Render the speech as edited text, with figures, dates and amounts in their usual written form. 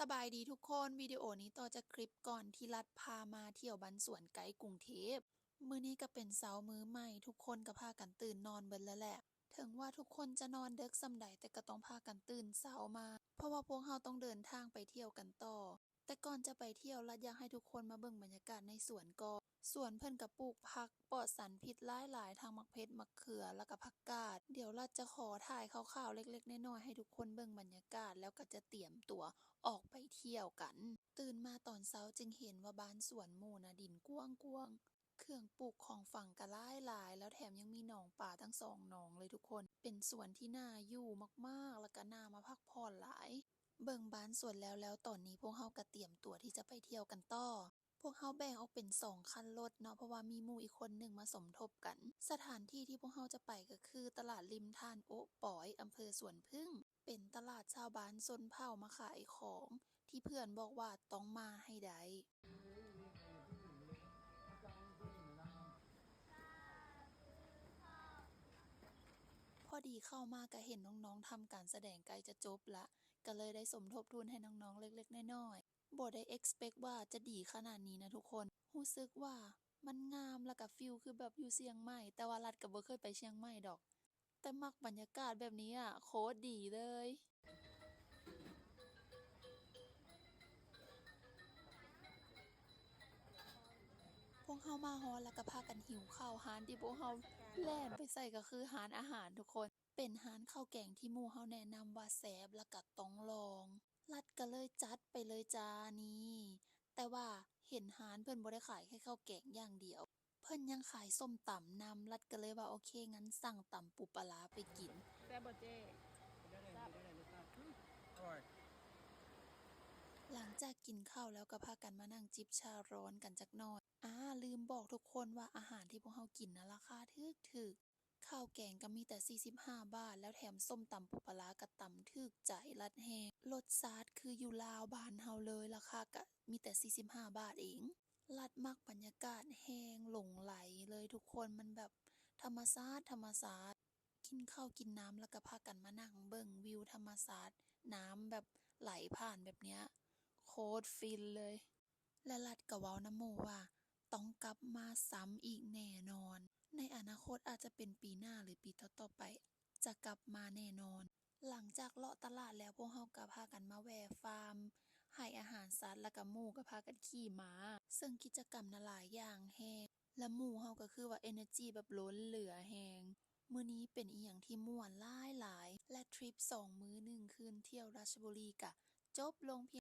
สบายดีทุกคนวิดีโอนี้ต่อจากคลิปก่อนที่รัฐพามาเที่ยวบ้านสวนไกด์กรุงเทพมื้อนี้ก็เป็นเช้ามื้อใหม่ทุกคนก็พากันตื่นนอนเบิดแล้วแหละถึงว่าทุกคนจะนอนดึกส่ำใดแต่ก็ต้องพากันตื่นเช้ามาเพราะว่าพวกเราต้องเดินทางไปเที่ยวกันต่อแต่ก่อนจะไปเที่ยวรัฐอยากให้ทุกคนมาเบิ่งบรรยากาศในสวนก่อนสวนเพิ่นก็ปลูกผักปลอดสารพิษหลายๆทั้งมะเขือมะเขือแล้วก็ผักกาดเดี๋ยวรัฐจะขอถ่ายคร่าวๆเล็กๆน้อยๆให้ทุกคนเบิ่งบรรยากาศแล้วก็จะเตรียมตัวออกไปเที่ยวกันตื่นมาตอนเช้าจึงเห็นว่าบ้านสวนหมู่น่ะดินกว้างๆเครื่องปลูกของฝั่งก็หลายๆแล้วแถมยังมีหนองป่าทั้งสองหนองเลยทุกคนเป็นสวนที่น่าอยู่มากๆแล้วก็น่ามาพักผ่อนหลายเบิ่งบ้านสวนแล้วตอนนี้พวกเราก็เตรียมตัวที่จะไปเที่ยวกันต่อพวกเราแบ่งออกเป็น2คันรถเนาะเพราะว่ามีหมู่อีกคนหนึ่งมาสมทบกันสถานที่ที่พวกเราจะไปก็คือตลาดริมทานโอ๊ะปอยอำเภอสวนผึ้งเป็นตลาดชาวบ้านชนเผ่ามาขายของที่เพื่อนบอกว่าต้องมาให้ได้พอดีเข้ามาก็เห็นน้องๆทำการแสดงใกล้จะจบละก็เลยได้สมทบทุนให้น้องๆเล็กๆน้อยๆบ่ได้ expect ว่าจะดีขนาดนี้นะทุกคนรู้สึกว่ามันงามแล้วก็ฟีลคือแบบอยู่เชียงใหม่แต่ว่ารัดก็บ่เคยไปเชียงใหม่ดอกแต่มักบรรยากาศแบบนี้อ่ะโคตรดีเลยพวกเรามาฮอดแล้วก็พากันหิวข้าวร้านที่พวกเราแล่นไปใส่ก็คือร้านอาหารทุกคนเป็นร้านข้าวแกงที่หมู่เราแนะนำว่าแซ่บแล้วก็ต้องลองรัดก็เลยจัดไปเลยจ้านี่แต่ว่าเห็นร้านเพิ่นบ่ได้ขายแค่ข้าวแกงอย่างเดียวเพิ่นยังขายส้มตำนำรัดก็เลยว่าโอเคงั้นสั่งตำปูปลาร้าไปกิน แซ่บบ่เจ้อร่อยหลังจากกินข้าวแล้วก็พากันมานั่งจิบชาร้อนกันจักหน่อยลืมบอกทุกคนว่าอาหารที่พวกเรากินนะราคาถูกๆข้าวแกงก็มีแต่45 บาทแล้วแถมส้มตำปูปลาร้าก็ตำถูกใจรัดแฮงรสชาติคืออยู่ลาวบ้านเฮาเลยราคาก็มีแต่45 บาทเองรัดมักบรรยากาศแฮงหลงไหลเลยทุกคนมันแบบธรรมชาติกินข้าวกินน้ำแล้วก็พากันมานั่งเบิ่งวิวธรรมชาติน้ำแบบไหลผ่านแบบเนี้ย โคตรฟินเลย และรัดก็เว้านำหมู่ว่าต้องกลับมาซ้ำอีกแน่นอน ในอนาคตอาจจะเป็นปีหน้าหรือปีต่อๆไปจะกลับมาแน่นอน หลังจากเลาะตลาดแล้วพวกเราก็พากันมาแวะฟาร์มให้อาหารสัตว์แล้วก็หมู่ก็พากันขี่ม้าซึ่งกิจกรรมน่ะหลายอย่างแฮงและหมู่เราก็คือว่าเอเนอร์จีแบบล้นเหลือแฮงมื้อนี้เป็นอิหยังที่ม่วนหลายๆและทริป2 มื้อ 1 คืนเที่ยวราชบุรีก็จบลงเพียง